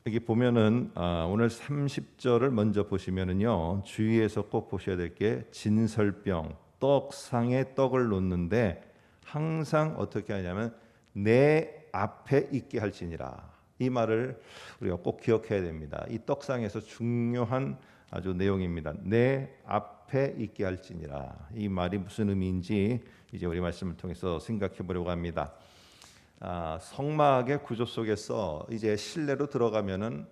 여기 보면은 오늘 30절을 먼저 보시면은요, 주의해서 꼭 보셔야 될 게 진설병, 떡상에 떡을 놓는데 항상 어떻게 하냐면 내 앞에 있게 할지니라. 이 말을 우리가 꼭 기억해야 됩니다. 이 떡상에서 중요한 아주 내용입니다. 내 앞에 있게 할지니라. 이 말이 무슨 의미인지 이제 우리 말씀을 통해서 생각해 보려고 합니다. 성막의 구조 속에서 이제 실내로 들어가면은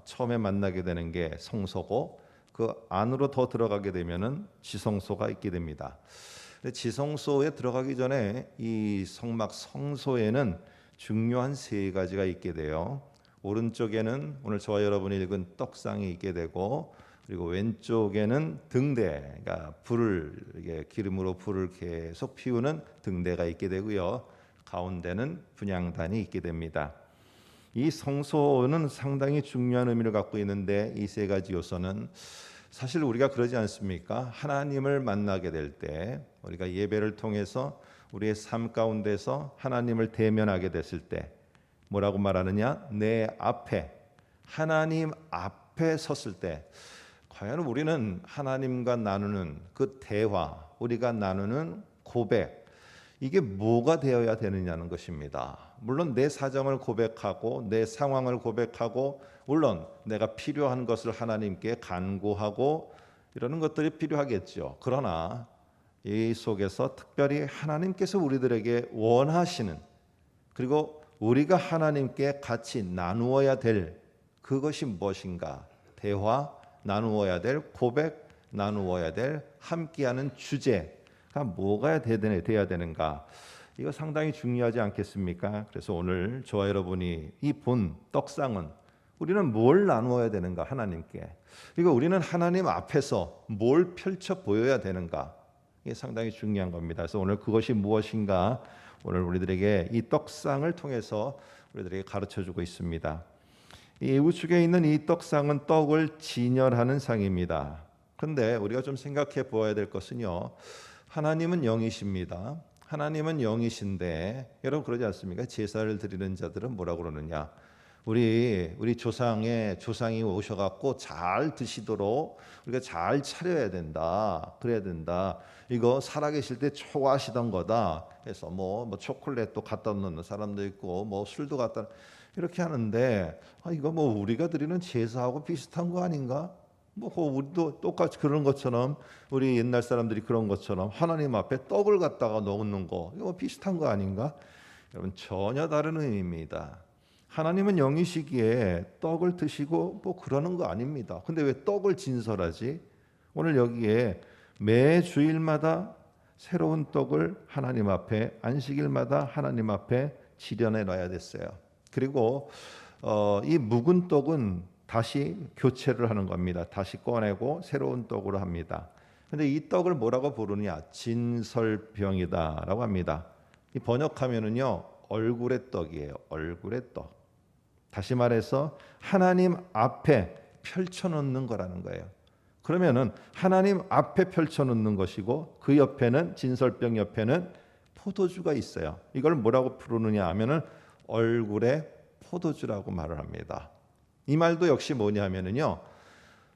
처음에 만나게 되는 게 성소고, 그 안으로 더 들어가게 되면은 지성소가 있게 됩니다. 근데 지성소에 들어가기 전에 이 성막 성소에는 중요한 세 가지가 있게 돼요. 오른쪽에는 오늘 저와 여러분이 읽은 떡상이 있게 되고, 그리고 왼쪽에는 등대, 그러니까 불을 기름으로 불을 계속 피우는 등대가 있게 되고요. 가운데는 분향단이 있게 됩니다. 이 성소는 상당히 중요한 의미를 갖고 있는데, 이 세 가지 요소는 사실 우리가 그러지 않습니까? 하나님을 만나게 될 때, 우리가 예배를 통해서 우리의 삶 가운데서 하나님을 대면하게 됐을 때 뭐라고 말하느냐? 내 앞에, 하나님 앞에 섰을 때 과연 우리는 하나님과 나누는 그 대화, 우리가 나누는 고백, 이게 뭐가 되어야 되느냐는 것입니다. 물론 내 사정을 고백하고 내 상황을 고백하고, 물론 내가 필요한 것을 하나님께 간구하고 이러는 것들이 필요하겠죠. 그러나 이 속에서 특별히 하나님께서 우리들에게 원하시는, 그리고 우리가 하나님께 같이 나누어야 될 그것이 무엇인가? 대화, 나누어야 될 고백, 나누어야 될 함께하는 주제가 뭐가 돼야 되는가? 이거 상당히 중요하지 않겠습니까? 그래서 오늘 저와 여러분이 이 본 떡상은 우리는 뭘 나누어야 되는가? 하나님께. 그리고 우리는 하나님 앞에서 뭘 펼쳐 보여야 되는가? 이게 상당히 중요한 겁니다. 그래서 오늘 그것이 무엇인가? 오늘 우리들에게 이 떡상을 통해서 우리들에게 가르쳐주고 있습니다. 이 우측에 있는 이 떡상은 떡을 진열하는 상입니다. 그런데 우리가 좀 생각해 보아야 될 것은요, 하나님은 영이십니다. 하나님은 영이신데, 여러분 그러지 않습니까? 제사를 드리는 자들은 뭐라고 그러느냐? 우리 조상이 오셔갖고 잘 드시도록 우리가 잘 차려야 된다. 그래야 된다. 이거 살아계실 때 초과하시던 거다. 그래서 뭐 초콜릿도 갖다 놓는 사람도 있고, 뭐 술도 갖다, 이렇게 하는데, 이거 뭐 우리가 드리는 제사하고 비슷한 거 아닌가? 뭐 우리도 똑같이 그런 것처럼, 우리 옛날 사람들이 그런 것처럼 하나님 앞에 떡을 갖다가 넣는 거, 이거 비슷한 거 아닌가? 여러분, 전혀 다른 의미입니다. 하나님은 영이시기에 떡을 드시고 뭐 그러는 거 아닙니다. 근데 왜 떡을 진설하지? 오늘 여기에 매 주일마다 새로운 떡을 하나님 앞에, 안식일마다 하나님 앞에 지련해 놔야 됐어요. 그리고 이 묵은 떡은 다시 교체를 하는 겁니다. 다시 꺼내고 새로운 떡으로 합니다. 근데 이 떡을 뭐라고 부르냐? 진설병이다라고 합니다. 이 번역하면은요, 얼굴의 떡이에요. 얼굴의 떡. 다시 말해서 하나님 앞에 펼쳐놓는 거라는 거예요. 그러면은 하나님 앞에 펼쳐놓는 것이고, 그 옆에는, 진설병 옆에는 포도주가 있어요. 이걸 뭐라고 부르느냐 하면은 얼굴의 포도주라고 말을 합니다. 이 말도 역시 뭐냐면은요,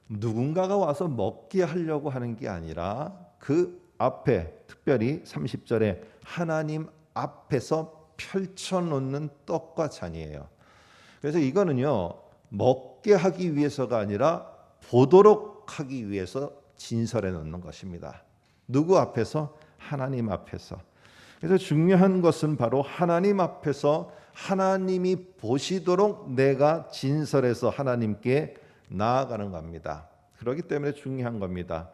누군가가 와서 먹게 하려고 하는 게 아니라 그 앞에, 특별히 30절에 하나님 앞에서 펼쳐놓는 떡과 잔이에요. 그래서 이거는요, 먹게 하기 위해서가 아니라 보도록 하기 위해서 진설해 놓는 것입니다. 누구 앞에서? 하나님 앞에서. 그래서 중요한 것은 바로 하나님 앞에서 하나님이 보시도록 내가 진설해서 하나님께 나아가는 겁니다. 그렇기 때문에 중요한 겁니다.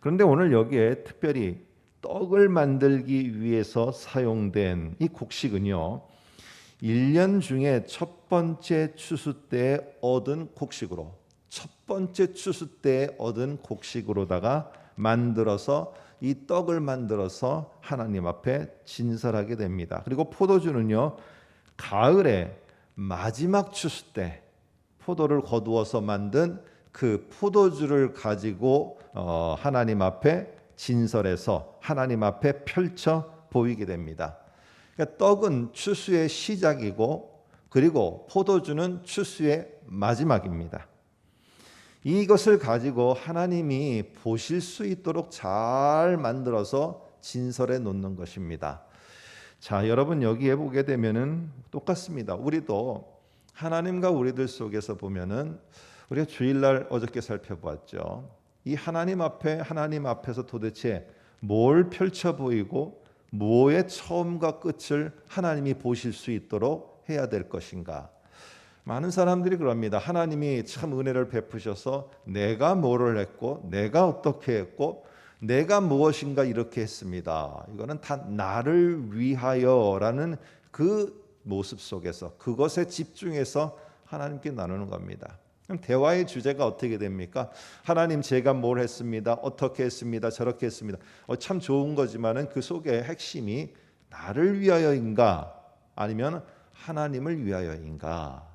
그런데 오늘 여기에 특별히 떡을 만들기 위해서 사용된 이 곡식은요, 1년 중에 첫 번째 추수 때 얻은 곡식으로, 첫 번째 추수 때 얻은 곡식으로다가 만들어서 이 떡을 만들어서 하나님 앞에 진설하게 됩니다. 그리고 포도주는요, 가을에 마지막 추수 때 포도를 거두어서 만든 그 포도주를 가지고 하나님 앞에 진설해서 하나님 앞에 펼쳐 보이게 됩니다. 그러니까 떡은 추수의 시작이고, 그리고 포도주는 추수의 마지막입니다. 이것을 가지고 하나님이 보실 수 있도록 잘 만들어서 진설해 놓는 것입니다. 자, 여러분 여기에 보게 되면은 똑같습니다. 우리도 하나님과 우리들 속에서 보면은 우리가 주일날 어저께 살펴보았죠. 이 하나님 앞에서 도대체 뭘 펼쳐 보이고 뭐의 처음과 끝을 하나님이 보실 수 있도록 해야 될 것인가? 많은 사람들이 그럽니다. 하나님이 참 은혜를 베푸셔서 내가 뭐를 했고 내가 어떻게 했고 내가 무엇인가 이렇게 했습니다. 이거는 다 나를 위하여라는 그 모습 속에서 그것에 집중해서 하나님께 나누는 겁니다. 그럼 대화의 주제가 어떻게 됩니까? 하나님 제가 뭘 했습니다. 어떻게 했습니다. 저렇게 했습니다. 참 좋은 거지만은 그 속에 핵심이 나를 위하여인가 아니면 하나님을 위하여인가?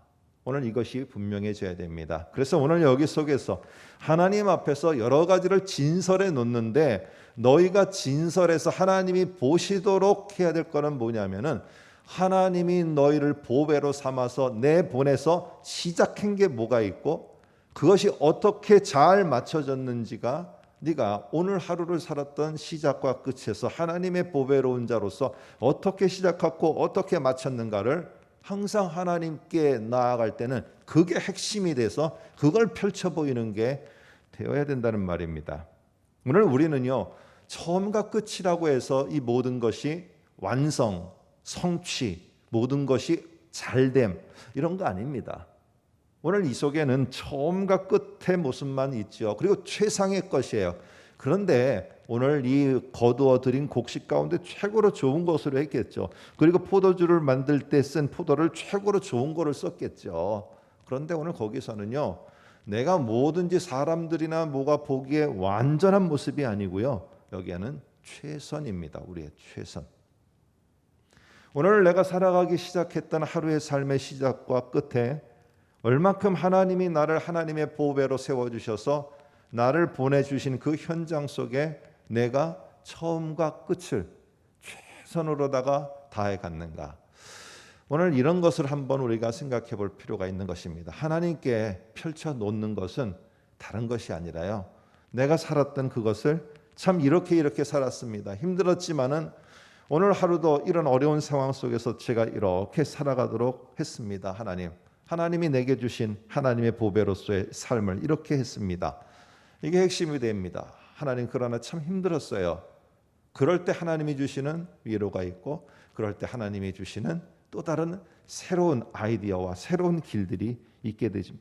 오늘 이것이 분명해져야 됩니다. 그래서 오늘 여기 속에서 하나님 앞에서 여러 가지를 진설해 놓는데 너희가 진설해서 하나님이 보시도록 해야 될 거는 뭐냐면은 하나님이 너희를 보배로 삼아서 내보내서 시작한 게 뭐가 있고 그것이 어떻게 잘 맞춰졌는지가 네가 오늘 하루를 살았던 시작과 끝에서 하나님의 보배로운 자로서 어떻게 시작했고 어떻게 마쳤는가를 항상 하나님께 나아갈 때는 그게 핵심이 돼서 그걸 펼쳐 보이는 게 되어야 된다는 말입니다. 오늘 우리는요 처음과 끝이라고 해서 이 모든 것이 완성, 성취, 모든 것이 잘됨 이런 거 아닙니다. 오늘 이 속에는 처음과 끝의 모습만 있죠. 그리고 최상의 것이에요. 그런데 오늘 이 거두어 드린 곡식 가운데 최고로 좋은 것으로 했겠죠. 그리고 포도주를 만들 때 쓴 포도를 최고로 좋은 거를 썼겠죠. 그런데 오늘 거기서는요. 내가 뭐든지 사람들이나 뭐가 보기에 완전한 모습이 아니고요. 여기에는 최선입니다. 우리의 최선. 오늘 내가 살아가기 시작했던 하루의 삶의 시작과 끝에 얼마큼 하나님이 나를 하나님의 보배로 세워주셔서 나를 보내주신 그 현장 속에 내가 처음과 끝을 최선으로다가 다해 갔는가. 오늘 이런 것을 한번 우리가 생각해 볼 필요가 있는 것입니다. 하나님께 펼쳐 놓는 것은 다른 것이 아니라요. 내가 살았던 그것을 참 이렇게 살았습니다. 힘들었지만은 오늘 하루도 이런 어려운 상황 속에서 제가 이렇게 살아가도록 했습니다. 하나님이 내게 주신 하나님의 보배로서의 삶을 이렇게 했습니다. 이게 핵심이 됩니다. 하나님 그러나 참 힘들었어요. 그럴 때 하나님이 주시는 위로가 있고 그럴 때 하나님이 주시는 또 다른 새로운 아이디어와 새로운 길들이 있게 되죠.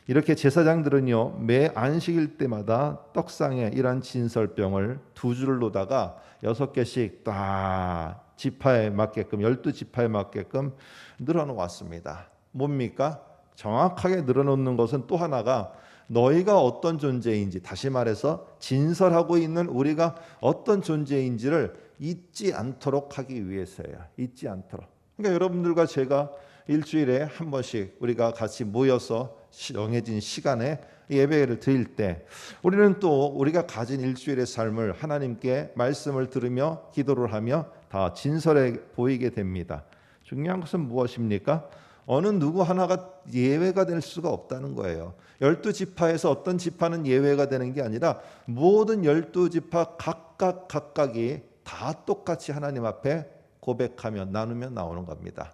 이렇게 제사장들은요 매 안식일 때마다 떡상에 이런 진설병을 두 줄을 놓다가 6개씩 딱 지파에 맞게끔 12지파에 맞게끔 늘어놓았습니다. 뭡니까? 정확하게 늘어놓는 것은 또 하나가 너희가 어떤 존재인지, 다시 말해서 진설하고 있는 우리가 어떤 존재인지를 잊지 않도록 하기 위해서예요. 잊지 않도록. 그러니까 여러분들과 제가 일주일에 한 번씩 우리가 같이 모여서 정해진 시간에 예배를 드릴 때 우리는 또 우리가 가진 일주일의 삶을 하나님께 말씀을 들으며 기도를 하며 다 진설해 보이게 됩니다. 중요한 것은 무엇입니까? 어느 누구 하나가 예외가 될 수가 없다는 거예요. 12지파에서 어떤 지파는 예외가 되는 게 아니라 모든 12지파 각각이 다 똑같이 하나님 앞에 고백하며 나누며 나오는 겁니다.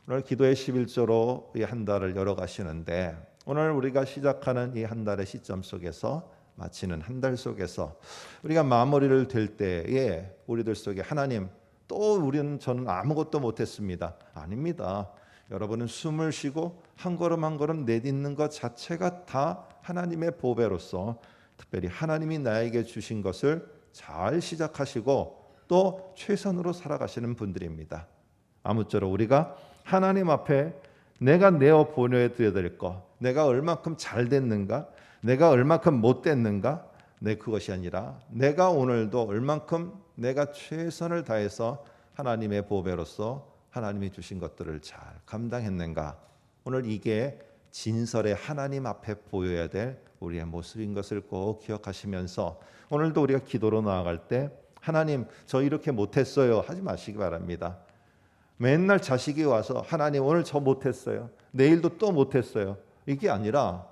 오늘 기도의 11조로 이 한 달을 열어가시는데 오늘 우리가 시작하는 이 한 달의 시점 속에서 마치는 한 달 속에서 우리가 마무리를 될 때에 우리들 속에 하나님 또 저는 아무것도 못했습니다. 아닙니다. 여러분은 숨을 쉬고 한 걸음 한 걸음 내딛는 것 자체가 다 하나님의 보배로서 특별히 하나님이 나에게 주신 것을 잘 시작하시고 또 최선으로 살아가시는 분들입니다. 아무쪼록 우리가 하나님 앞에 내가 내어 보내드려야 될 것, 내가 얼마큼 잘 됐는가, 내가 얼마큼 못 됐는가, 그것이 아니라 내가 오늘도 얼만큼 내가 최선을 다해서 하나님의 보배로서 하나님이 주신 것들을 잘 감당했는가. 오늘 이게 진설의 하나님 앞에 보여야 될 우리의 모습인 것을 꼭 기억하시면서 오늘도 우리가 기도로 나아갈 때 하나님 저 이렇게 못했어요 하지 마시기 바랍니다. 맨날 자식이 와서 하나님 오늘 저 못했어요. 내일도 또 못했어요. 이게 아니라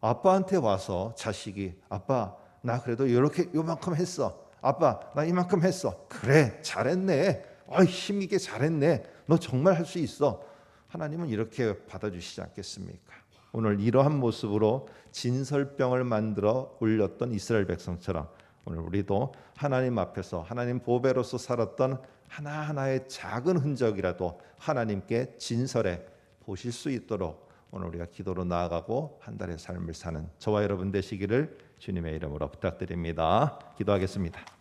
아빠한테 와서 자식이 아빠 나 그래도 이렇게 요만큼 했어. 아빠 나 이만큼 했어. 그래 잘했네. 힘있게 잘했네. 너 정말 할 수 있어. 하나님은 이렇게 받아주시지 않겠습니까? 오늘 이러한 모습으로 진설병을 만들어 올렸던 이스라엘 백성처럼 오늘 우리도 하나님 앞에서 하나님 보배로서 살았던 하나하나의 작은 흔적이라도 하나님께 진설해 보실 수 있도록 오늘 우리가 기도로 나아가고 한 달의 삶을 사는 저와 여러분 되시기를 주님의 이름으로 부탁드립니다. 기도하겠습니다.